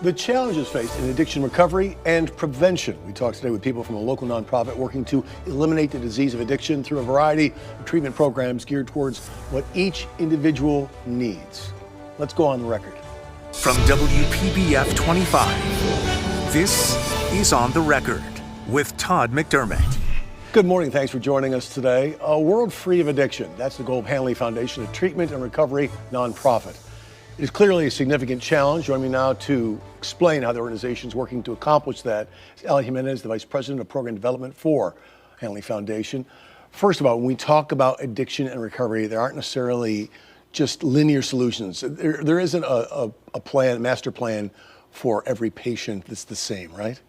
The challenges faced in addiction recovery and prevention. We talked today with people from a local nonprofit working to eliminate the disease of addiction through a variety of treatment programs geared towards what each individual needs. Let's go on the record. From WPBF 25, this is On the Record with Todd McDermott. Good morning. Thanks for joining us today. A world free of addiction. That's the goal of Hanley Foundation, a treatment and recovery nonprofit. It is clearly a significant challenge. Join me now to explain how the organization is working to accomplish that is Ali Jimenez, the Vice President of Program Development for Hanley Foundation. First of all, when we talk about addiction and recovery, there aren't necessarily just linear solutions. There isn't a plan, master plan for every patient that's the same, right?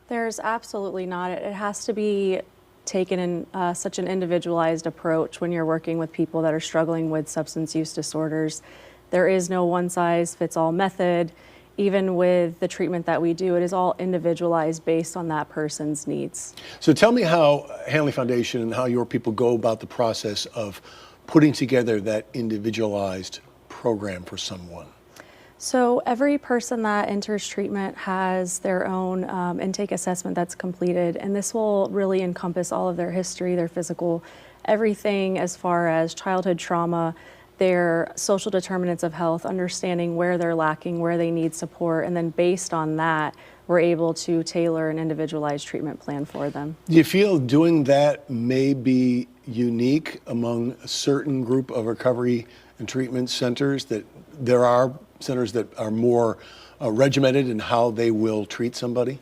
There's absolutely not. It has to be taken in such an individualized approach when you're working with people that are struggling with substance use disorders. There is no one-size-fits-all method. Even with the treatment that we do, it is all individualized based on that person's needs. So tell me how Hanley Foundation and how your people go about the process of putting together that individualized program for someone. So every person that enters treatment has their own intake assessment that's completed, and this will really encompass all of their history, their physical, everything as far as childhood trauma, their social determinants of health, understanding where they're lacking, where they need support, and then based on that, we're able to tailor an individualized treatment plan for them. Do you feel doing that may be unique among a certain group of recovery and treatment centers, that there are centers that are more regimented in how they will treat somebody?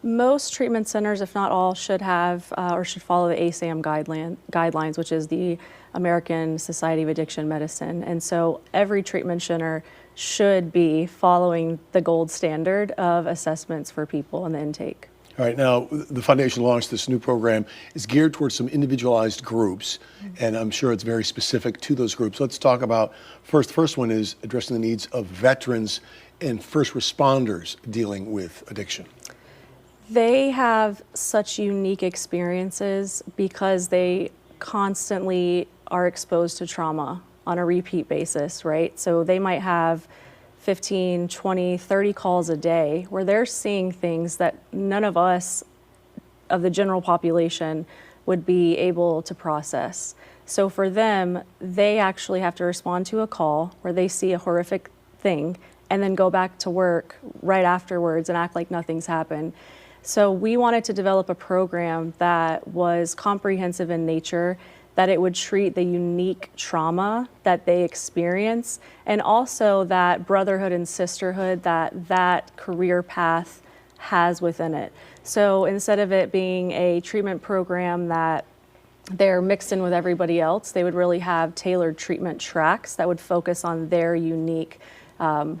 Most treatment centers, if not all, should have or should follow the ASAM guidelines, which is the American Society of Addiction Medicine. And so every treatment center should be following the gold standard of assessments for people in the intake. All right, now the foundation launched this new program. It's geared towards some individualized groups, and I'm sure it's very specific to those groups. Let's talk about the first one is addressing the needs of veterans and first responders dealing with addiction. They have such unique experiences because they constantly are exposed to trauma on a repeat basis, right? So they might have 15, 20, 30 calls a day where they're seeing things that none of us of the general population would be able to process. So for them, they actually have to respond to a call where they see a horrific thing and then go back to work right afterwards and act like nothing's happened. So we wanted to develop a program that was comprehensive in nature, that it would treat the unique trauma that they experience, and also that brotherhood and sisterhood that career path has within it. So instead of it being a treatment program that they're mixed in with everybody else, they would really have tailored treatment tracks that would focus on their unique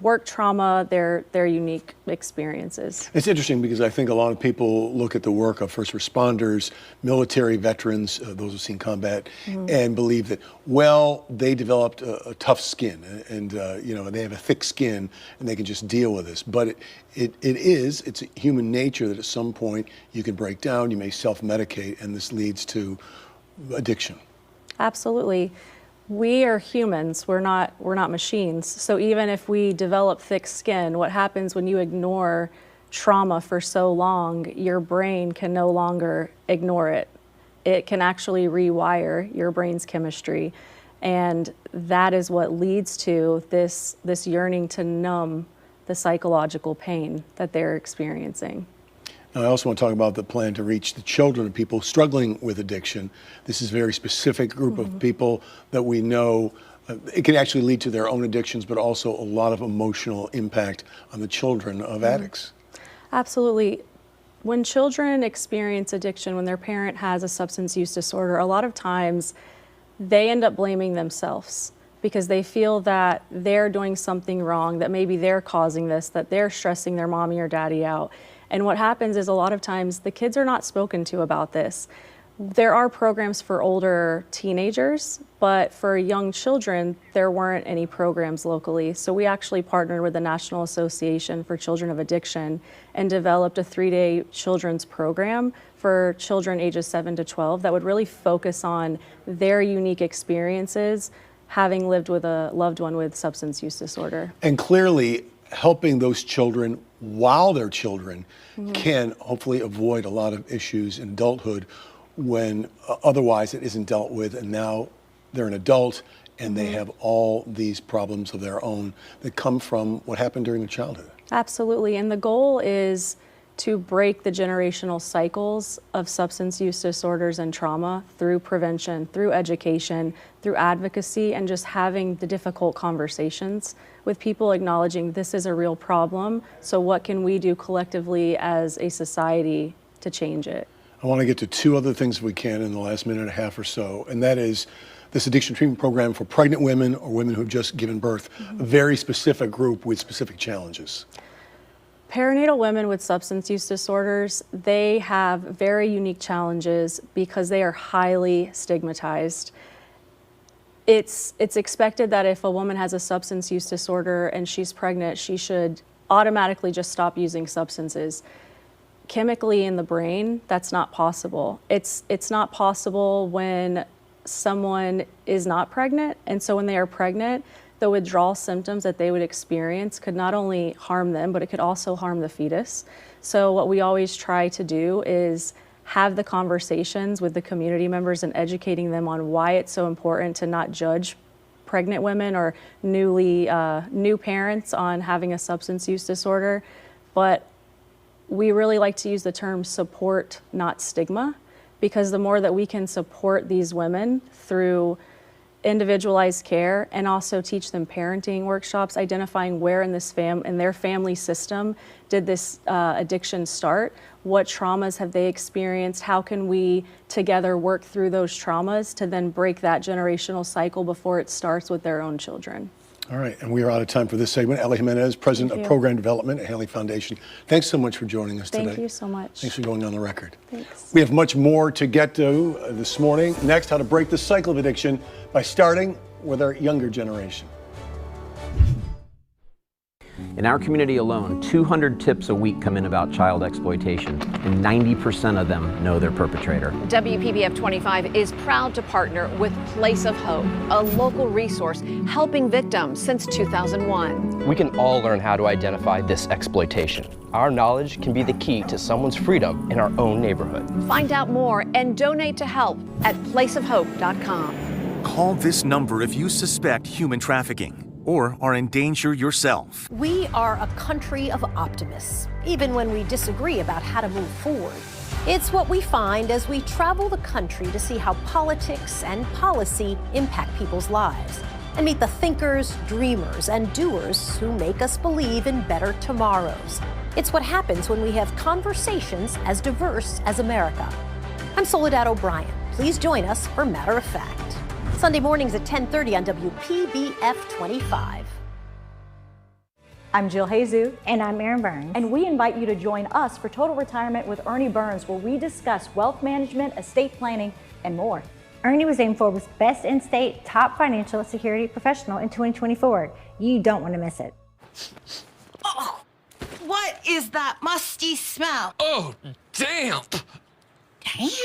work trauma, their unique experiences. It's interesting because I think a lot of people look at the work of first responders, military veterans, those who've seen combat, and believe that, well, they developed a tough skin and they have a thick skin and they can just deal with this. But it's human nature that at some point you can break down, you may self-medicate, and this leads to addiction. Absolutely. We are humans, we're not machines. So even if we develop thick skin, what happens when you ignore trauma for so long, your brain can no longer ignore it. It can actually rewire your brain's chemistry. And that is what leads to this yearning to numb the psychological pain that they're experiencing. Now, I also want to talk about the plan to reach the children of people struggling with addiction. This is a very specific group of people that we know it can actually lead to their own addictions, but also a lot of emotional impact on the children of addicts. Absolutely. When children experience addiction, when their parent has a substance use disorder, a lot of times they end up blaming themselves because they feel that they're doing something wrong, that maybe they're causing this, that they're stressing their mommy or daddy out. And what happens is a lot of times the kids are not spoken to about this. There are programs for older teenagers, but for young children, there weren't any programs locally. So we actually partnered with the National Association for Children of Addiction and developed a 3-day children's program for children ages 7 to 12 that would really focus on their unique experiences having lived with a loved one with substance use disorder. And clearly, helping those children while they're children can hopefully avoid a lot of issues in adulthood when otherwise it isn't dealt with, and now they're an adult and they have all these problems of their own that come from what happened during their childhood. Absolutely, and the goal is to break the generational cycles of substance use disorders and trauma through prevention, through education, through advocacy, and just having the difficult conversations with people, acknowledging this is a real problem. So what can we do collectively as a society to change it? I want to get to two other things if we can in the last minute and a half or so, and that is this addiction treatment program for pregnant women or women who have just given birth, a very specific group with specific challenges. Perinatal women with substance use disorders, they have very unique challenges because they are highly stigmatized. It's expected that if a woman has a substance use disorder and she's pregnant, she should automatically just stop using substances. Chemically in the brain, that's not possible. It's not possible when someone is not pregnant, and so when they are pregnant, the withdrawal symptoms that they would experience could not only harm them, but it could also harm the fetus. So what we always try to do is have the conversations with the community members and educating them on why it's so important to not judge pregnant women or new parents on having a substance use disorder. But we really like to use the term support, not stigma, because the more that we can support these women through individualized care and also teach them parenting workshops, identifying where in their family system did this addiction start, what traumas have they experienced, how can we together work through those traumas to then break that generational cycle before it starts with their own children. All right, and we are out of time for this segment. Ellie Jimenez, President of Program Development at Hanley Foundation. Thanks so much for joining us today. Thank you so much. Thanks for going on the record. Thanks. We have much more to get to this morning. Next, how to break the cycle of addiction by starting with our younger generation. In our community alone, 200 tips a week come in about child exploitation, and 90% of them know their perpetrator. WPBF 25 is proud to partner with Place of Hope, a local resource helping victims since 2001. We can all learn how to identify this exploitation. Our knowledge can be the key to someone's freedom in our own neighborhood. Find out more and donate to help at placeofhope.com. Call this number if you suspect human trafficking or are in danger yourself. We are a country of optimists, even when we disagree about how to move forward. It's what we find as we travel the country to see how politics and policy impact people's lives and meet the thinkers, dreamers, and doers who make us believe in better tomorrows. It's what happens when we have conversations as diverse as America. I'm Soledad O'Brien. Please join us for Matter of Fact. Sunday mornings at 10:30 on WPBF 25. I'm Jill Hazu. And I'm Erin Burns. And we invite you to join us for Total Retirement with Ernie Burns, where we discuss wealth management, estate planning, and more. Ernie was named Forbes' Best In-State Top Financial Security Professional in 2024. You don't want to miss it. Oh, what is that musty smell? Oh, damp.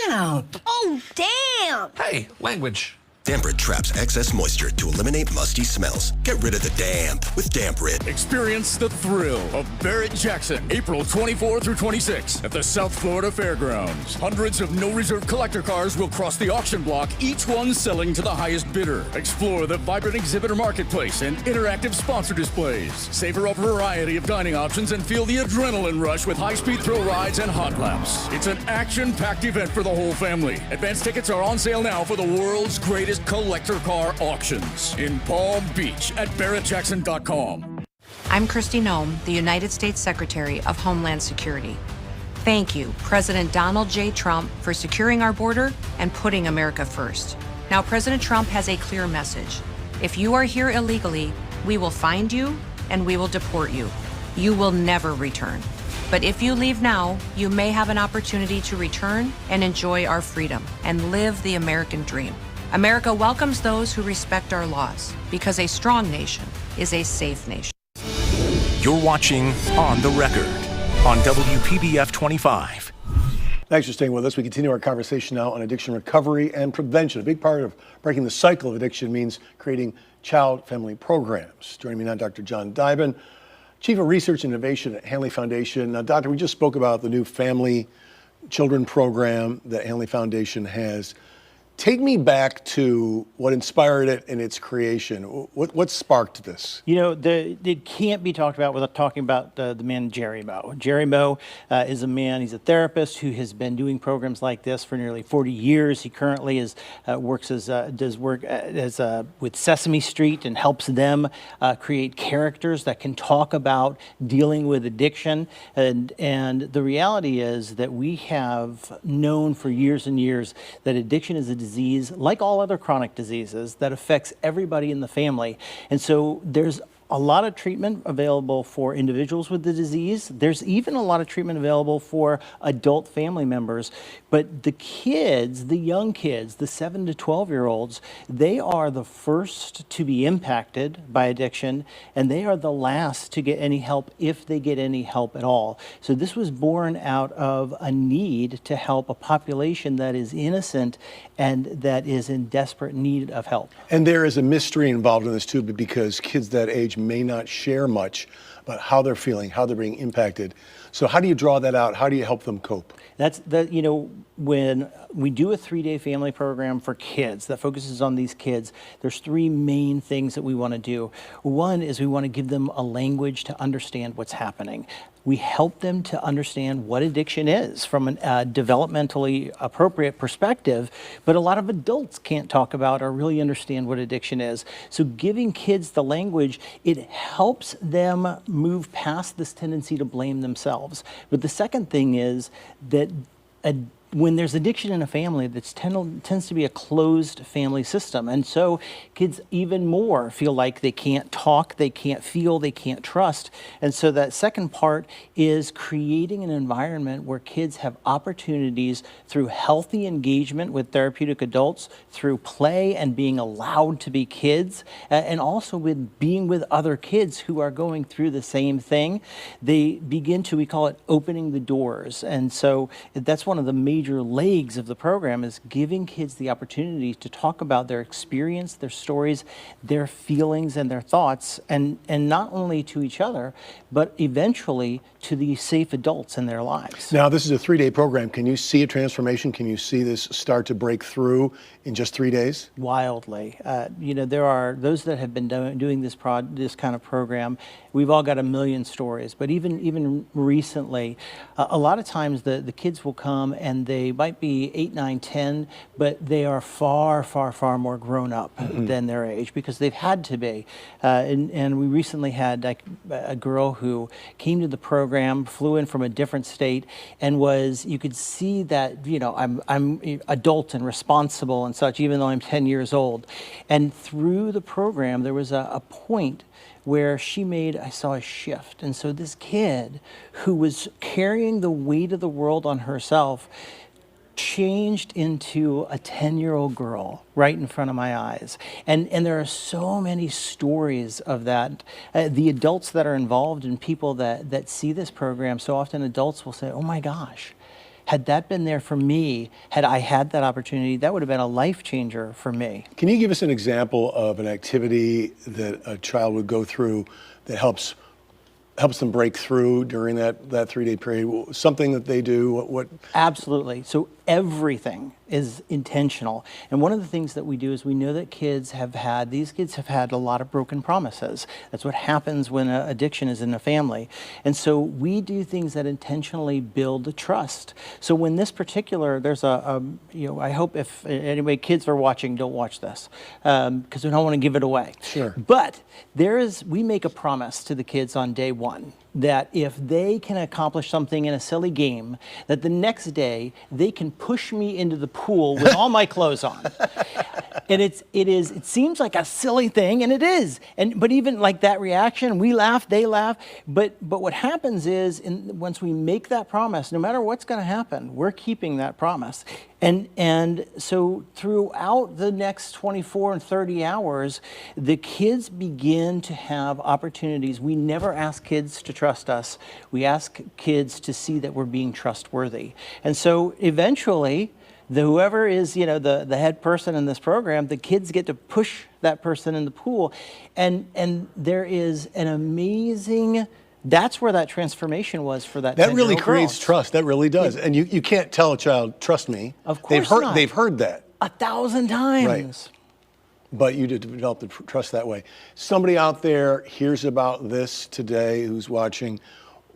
Damp. Oh, damp. Hey, language. Damp-Rid traps excess moisture to eliminate musty smells. Get rid of the damp with Damp-Rid. Experience the thrill of Barrett-Jackson, April 24 through 26 at the South Florida Fairgrounds. Hundreds of no-reserve collector cars will cross the auction block, each one selling to the highest bidder. Explore the vibrant exhibitor marketplace and interactive sponsor displays. Savor a variety of dining options and feel the adrenaline rush with high-speed thrill rides and hot laps. It's an action-packed event for the whole family. Advance tickets are on sale now for the world's greatest collector car auctions in Palm Beach at barrettjackson.com. I'm Kristi Noem, the United States Secretary of Homeland Security. Thank you, President Donald J. Trump, for securing our border and putting America first. Now, President Trump has a clear message. If you are here illegally, we will find you and we will deport you. You will never return. But if you leave now, you may have an opportunity to return and enjoy our freedom and live the American dream. America welcomes those who respect our laws, because a strong nation is a safe nation. You're watching On the Record on WPBF 25. Thanks for staying with us. We continue our conversation now on addiction recovery and prevention. A big part of breaking the cycle of addiction means creating child-family programs. Joining me now, Dr. John Dybin, Chief of Research and Innovation at Hanley Foundation. Now, Doctor, we just spoke about the new Family Children program that Hanley Foundation has. Take me back to what inspired it in its creation. What sparked this? You know, it can't be talked about without talking about the man Jerry Moe. Jerry Moe is a man, he's a therapist who has been doing programs like this for nearly 40 years. He currently does work with Sesame Street and helps them create characters that can talk about dealing with addiction. And the reality is that we have known for years and years that addiction is a disease, like all other chronic diseases, that affects everybody in the family. And so there's a lot of treatment available for individuals with the disease. There's even a lot of treatment available for adult family members. But the kids, the young kids, the 7 to 12-year-olds, they are the first to be impacted by addiction, and they are the last to get any help, if they get any help at all. So this was born out of a need to help a population that is innocent and that is in desperate need of help. And there is a mystery involved in this too, because kids that age may not share much about how they're feeling, how they're being impacted. So how do you draw that out? How do you help them cope? You know, when we do a 3-day family program for kids that focuses on these kids, there's 3 main things that we want to do. One is we want to give them a language to understand what's happening. We help them to understand what addiction is from a developmentally appropriate perspective, but a lot of adults can't talk about or really understand what addiction is. So giving kids the language, it helps them move past this tendency to blame themselves. But the second thing is that when there's addiction in a family, that tends to be a closed family system. And so kids even more feel like they can't talk, they can't feel, they can't trust. And so that second part is creating an environment where kids have opportunities through healthy engagement with therapeutic adults, through play and being allowed to be kids, and also with being with other kids who are going through the same thing. They begin to, we call it opening the doors. And so that's one of the major legs of the program, is giving kids the opportunity to talk about their experience, their stories, their feelings, and their thoughts, and not only to each other, but eventually to the safe adults in their lives. Now, this is a 3-day program. Can you see a transformation? Can you see this start to break through in just 3 days? Wildly. You know, there are those that have been doing this kind of program. We've all got a million stories, but even recently, a lot of times the kids will come and they might be 8, 9, 10, but they are far, far, far more grown up than their age, because they've had to be. And we recently had a girl who came to the program, flew in from a different state, and you could see that, you know, I'm adult and responsible and such, even though I'm 10 years old. And through the program, there was a point where I saw a shift. And so this kid who was carrying the weight of the world on herself changed into a 10-year-old girl right in front of my eyes. And there are so many stories of that. The adults that are involved and people that see this program, so often adults will say, oh my gosh, had that been there for me, had I had that opportunity, that would have been a life changer for me. Can you give us an example of an activity that a child would go through that helps them break through during that 3-day period? Something that they do? What? Absolutely. So everything is intentional. And one of the things that we do is we know that these kids have had a lot of broken promises. That's what happens when addiction is in a family. And so we do things that intentionally build the trust. So when this particular, there's I hope if anybody, kids are watching, don't watch this, because we don't want to give it away. Sure. But we make a promise to the kids on day 1 that if they can accomplish something in a silly game, that the next day they can push me into the pool with all my clothes on. And it seems like a silly thing, and it is. But even like that reaction, we laugh, they laugh. But what happens is, once we make that promise, no matter what's going to happen, we're keeping that promise. And so throughout the next 24 and 30 hours, the kids begin to have opportunities. We never ask kids to trust us. We ask kids to see that we're being trustworthy. And so eventually, whoever is, the head person in this program, the kids get to push that person in the pool. And there is an amazing That's where that transformation was for that. That really 10-year-old creates girl. trust. That really does. And you can't tell a child, trust me. Of course not. They've heard that. 1,000 times. Right. But you did develop the trust that way. Somebody out there hears about this today who's watching.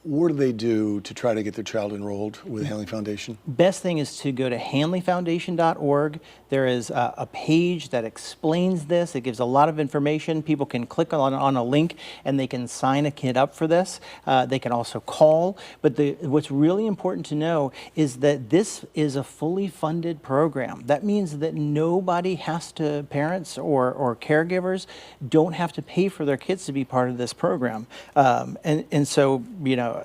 What do they do to try to get their child enrolled with Hanley Foundation? Best thing is to go to hanleyfoundation.org. There is a page that explains this. It gives a lot of information. People can click on a link and they can sign a kid up for this. They can also call. But what's really important to know is that this is a fully funded program. That means that nobody has to, parents or caregivers don't have to pay for their kids to be part of this program. And so, you know,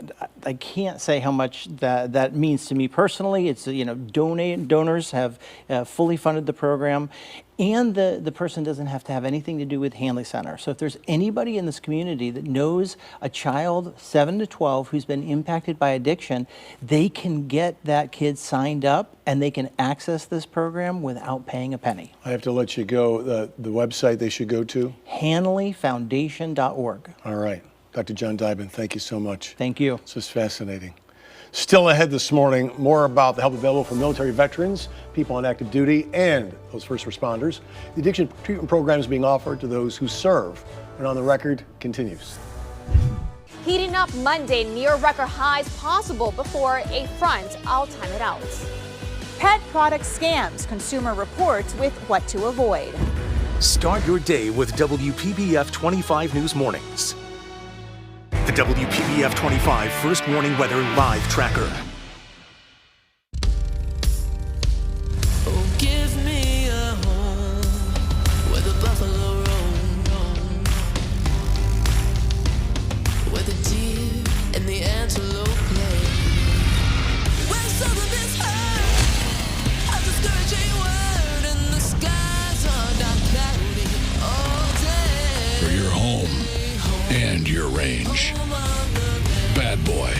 I can't say how much that means to me personally. It's, you know, donors have fully funded the program, and the person doesn't have to have anything to do with Hanley Center. So if there's anybody in this community that knows a child 7 to 12 who's been impacted by addiction, they can get that kid signed up and they can access this program without paying a penny. I have to let you go. The website they should go to? hanleyfoundation.org. All right. Dr. John Dibin, thank you so much. Thank you. This is fascinating. Still ahead this morning, more about the help available for military veterans, people on active duty, and those first responders. The addiction treatment program is being offered to those who serve. And On the Record continues. Heating up Monday, near record highs possible before a front. I'll time it out. Pet product scams, Consumer Reports with what to avoid. Start your day with WPBF 25 News Mornings. The WPBF 25 First Warning Weather Live Tracker. Oh, give me a home where the buffalo roam, where the deer and the antelope play, where southern is heard a discouraging word and the skies are not cloudy all day. For your home and your range. Bad boy.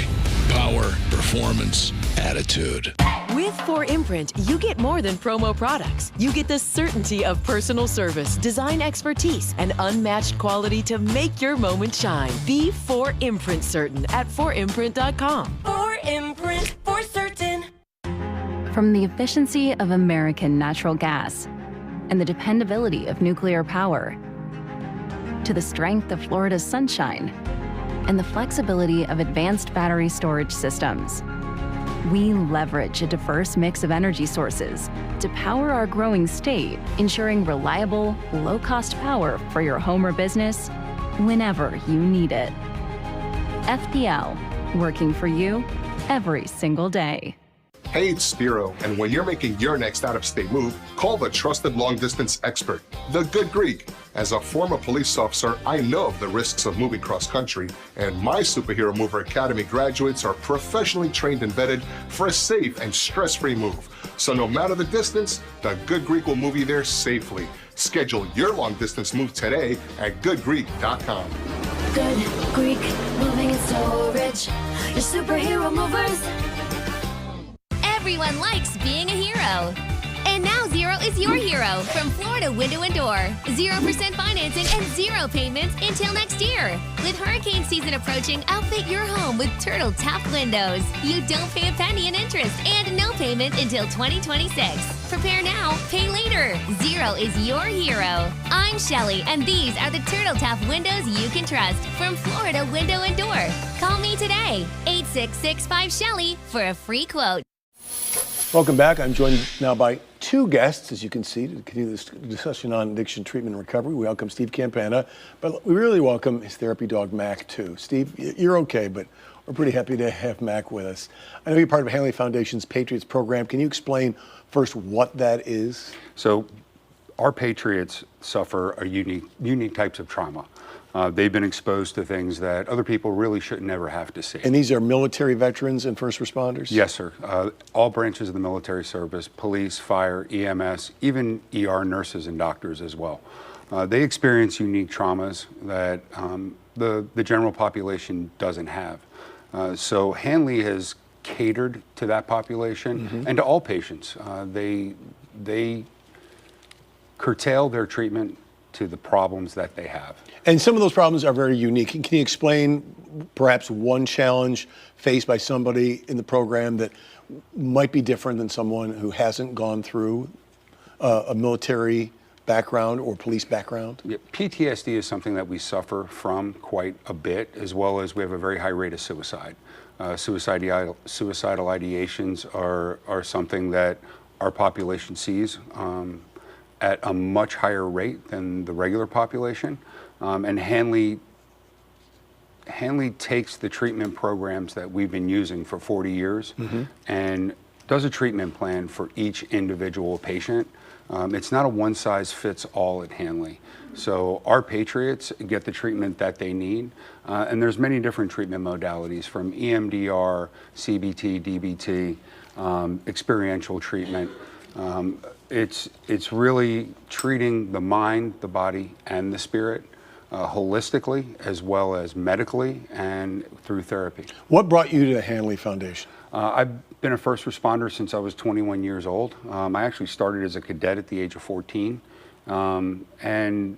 Power, performance, attitude. With 4imprint, you get more than promo products. You get the certainty of personal service, design expertise, and unmatched quality to make your moment shine. Be 4imprint certain at 4imprint.com. 4imprint for certain. From the efficiency of American natural gas and the dependability of nuclear power, to the strength of Florida's sunshine and the flexibility of advanced battery storage systems, we leverage a diverse mix of energy sources to power our growing state, ensuring reliable, low-cost power for your home or business whenever you need it. FPL, working for you every single day. Hey, it's Spiro, and when you're making your next out-of-state move, call the trusted long-distance expert, The Good Greek. As a former police officer, I know of the risks of moving cross-country, and my Superhero Mover Academy graduates are professionally trained and vetted for a safe and stress-free move. So no matter the distance, The Good Greek will move you there safely. Schedule your long-distance move today at goodgreek.com. Good Greek, moving and storage. Your superhero movers. Everyone likes being a hero. And now Zero is your hero from Florida Window and Door. 0% financing and 0 payments until next year. With hurricane season approaching, outfit your home with Turtle Tap windows. You don't pay a penny in interest and no payment until 2026. Prepare now, pay later. Zero is your hero. I'm Shelly, and these are the Turtle Tap windows you can trust from Florida Window and Door. Call me today, 866-5-SHELLY for a free quote. Welcome back. I'm joined now by two guests, as you can see, to continue this discussion on addiction treatment and recovery. We welcome Steve Campana, but we really welcome his therapy dog, Mac, too. Steve, you're okay, but we're pretty happy to have Mac with us. I know you're part of Hanley Foundation's Patriots program. Can you explain first what that is? So our Patriots suffer a unique types of trauma. They've been exposed to things that other people really should never have to see. And these are military veterans and first responders? Yes, sir. All branches of the military service, police, fire, EMS, even ER nurses and doctors as well. They experience unique traumas that the general population doesn't have. So Hanley has catered to that population and to all patients. They curtail their treatment to the problems that they have. And some of those problems are very unique. Can you explain perhaps one challenge faced by somebody in the program that might be different than someone who hasn't gone through a military background or police background? Yeah, PTSD is something that we suffer from quite a bit, as well as we have a very high rate of suicide. Suicidal ideations are something that our population sees at a much higher rate than the regular population. And Hanley takes the treatment programs that we've been using for 40 years and does a treatment plan for each individual patient. It's not a one-size-fits-all at Hanley. So our patriots get the treatment that they need. And there's many different treatment modalities, from EMDR, CBT, DBT, experiential treatment. It's really treating the mind, the body, and the spirit holistically, as well as medically and through therapy. What brought you to the Hanley Foundation? I've been a first responder since I was 21 years old. I actually started as a cadet at the age of 14. And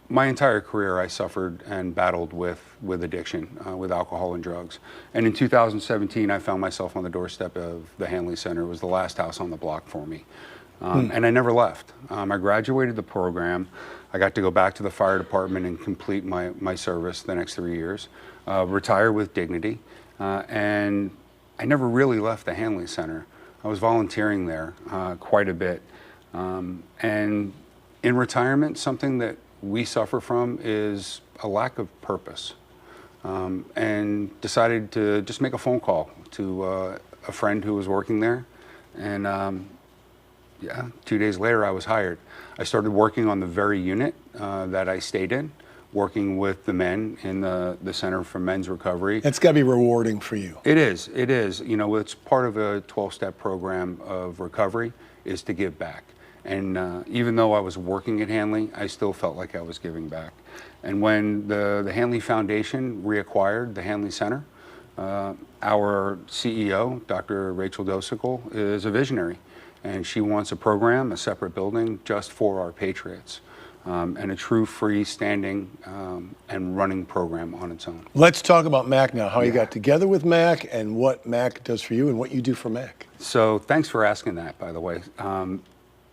my entire career I suffered and battled with addiction, with alcohol and drugs. And in 2017, I found myself on the doorstep of the Hanley Center. It was the last house on the block for me. And I never left. I graduated the program. I got to go back to the fire department and complete my service the next 3 years, retire with dignity. And I never really left the Hanley Center. I was volunteering there quite a bit. And in retirement, something that we suffer from is a lack of purpose. And decided to just make a phone call to a friend who was working there. And yeah, 2 days later, I was hired. I started working on the very unit that I stayed in, working with the men in the Center for Men's Recovery. It's got to be rewarding for you. It is. It is. You know, it's part of a 12-step program of recovery is to give back. And even though I was working at Hanley, I still felt like I was giving back. And when the Hanley Foundation reacquired the Hanley Center, our CEO, Dr. Rachel Dosical, is a visionary. And she wants a program, a separate building, just for our patriots. And a true freestanding and running program on its own. Let's talk about MAC now, how you got together with MAC and what MAC does for you and what you do for MAC. So thanks for asking that, by the way.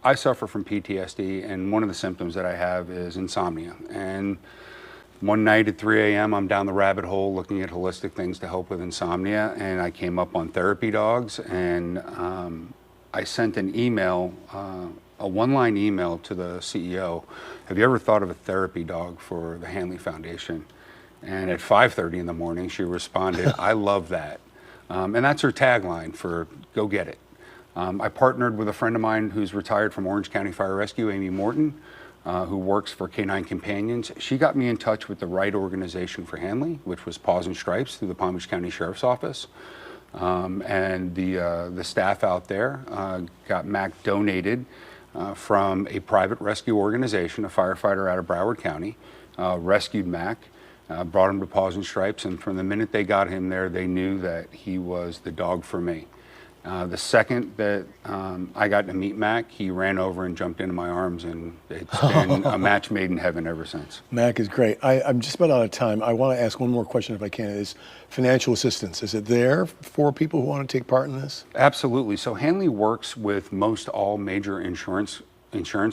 I suffer from PTSD, and one of the symptoms that I have is insomnia. And one night at 3 a.m., I'm down the rabbit hole looking at holistic things to help with insomnia, and I came up on Therapy Dogs, and I sent an email, a one-line email to the CEO. Have you ever thought of a therapy dog for the Hanley Foundation? And at 5:30 in the morning, she responded, I love that. And that's her tagline for Go Get It. I partnered with a friend of mine who's retired from Orange County Fire Rescue, Amy Morton, who works for Canine Companions. She got me in touch with the right organization for Hanley, which was Paws and Stripes through the Palm Beach County Sheriff's Office. And the staff out there got MAC donated from a private rescue organization, a firefighter out of Broward County, rescued MAC, brought him to Paws and Stripes, and from the minute they got him there, they knew that he was the dog for me. The second that I got to meet MAC, he ran over and jumped into my arms, and it's been a match made in heaven ever since. MAC is great. I'm just about out of time. I want to ask one more question if I can. Is financial assistance, is it there for people who want to take part in this? Absolutely. So Hanley works with most all major insurance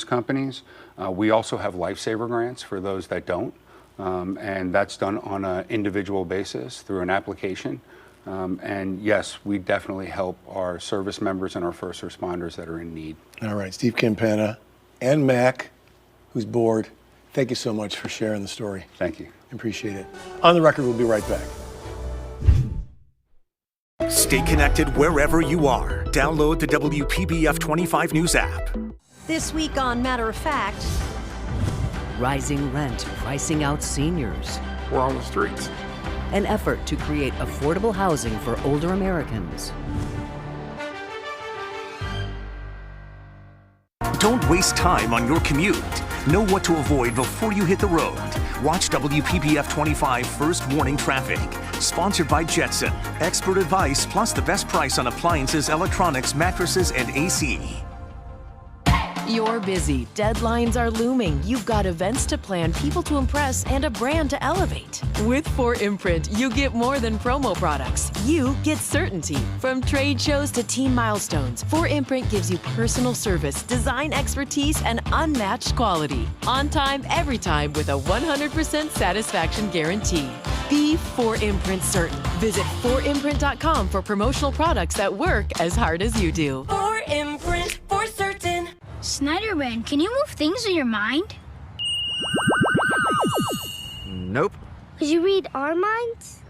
companies. We also have lifesaver grants for those that don't. And that's done on an individual basis through an application. And yes, we definitely help our service members and our first responders that are in need. All right, Steve Campana and MAC, who's bored, thank you so much for sharing the story. Thank you. Appreciate it. On the Record, we'll be right back. Stay connected wherever you are. Download the WPBF 25 News app. This week on Matter of Fact, Rising rent, pricing out seniors. We're on the streets. An effort to create affordable housing for older Americans. Don't waste time on your commute. Know what to avoid before you hit the road. Watch WPBF 25 First Warning Traffic. Sponsored by Jetson. Expert advice plus the best price on appliances, electronics, mattresses, and AC. You're busy. Deadlines are looming. You've got events to plan, people to impress, and a brand to elevate. With 4imprint, you get more than promo products. You get certainty. From trade shows to team milestones, 4imprint gives you personal service, design expertise, and unmatched quality. On time, every time, with a 100% satisfaction guarantee. Be 4imprint certain. Visit 4imprint.com for promotional products that work as hard as you do. 4imprint for certain. Snyderman, can you move things with your mind? Nope. Could you read our minds?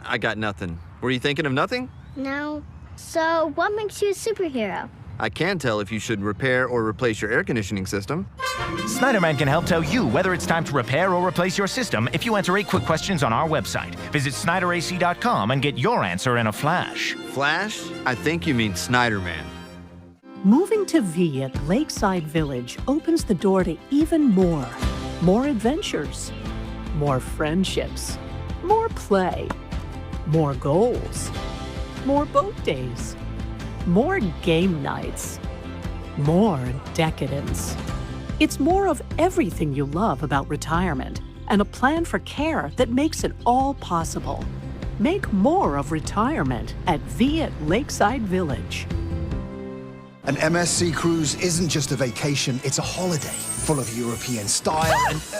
I got nothing. Were you thinking of nothing? No. So, what makes you a superhero? I can tell if you should repair or replace your air conditioning system. Snyderman can help tell you whether it's time to repair or replace your system if you answer 8 quick questions on our website. Visit SnyderAC.com and get your answer in a flash. Flash? I think you mean Snyderman. Moving to Viet Lakeside Village opens the door to even more. More adventures, more friendships, more play, more goals, more boat days, more game nights, more decadence. It's more of everything you love about retirement and a plan for care that makes it all possible. Make more of retirement at Viet Lakeside Village. An MSC cruise isn't just a vacation, it's a holiday full of European style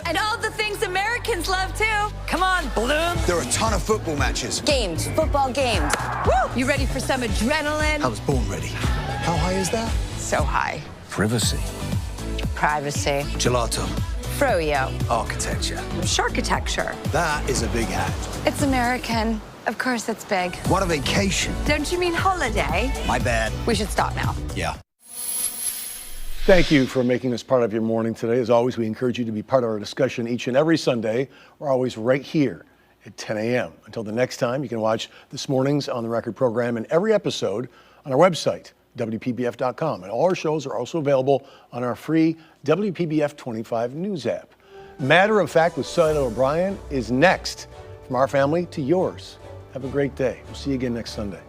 and all the things Americans love too. Come on, Bloom. There are a ton of football matches. Games, football games. Woo! You ready for some adrenaline? I was born ready. How high is that? So high. Privacy. Privacy. Gelato. Froyo. Architecture. Sharkitecture. That is a big hat. It's American. Of course it's big. What a vacation. Don't you mean holiday? My bad. We should stop now. Yeah. Thank you for making this part of your morning today. As always, we encourage you to be part of our discussion each and every Sunday. We're always right here at 10 a.m. Until the next time, you can watch This Morning's On the Record program and every episode on our website, WPBF.com. And all our shows are also available on our free WPBF 25 news app. Matter of Fact with Cellular O'Brien is next. From our family to yours. Have a great day. We'll see you again next Sunday.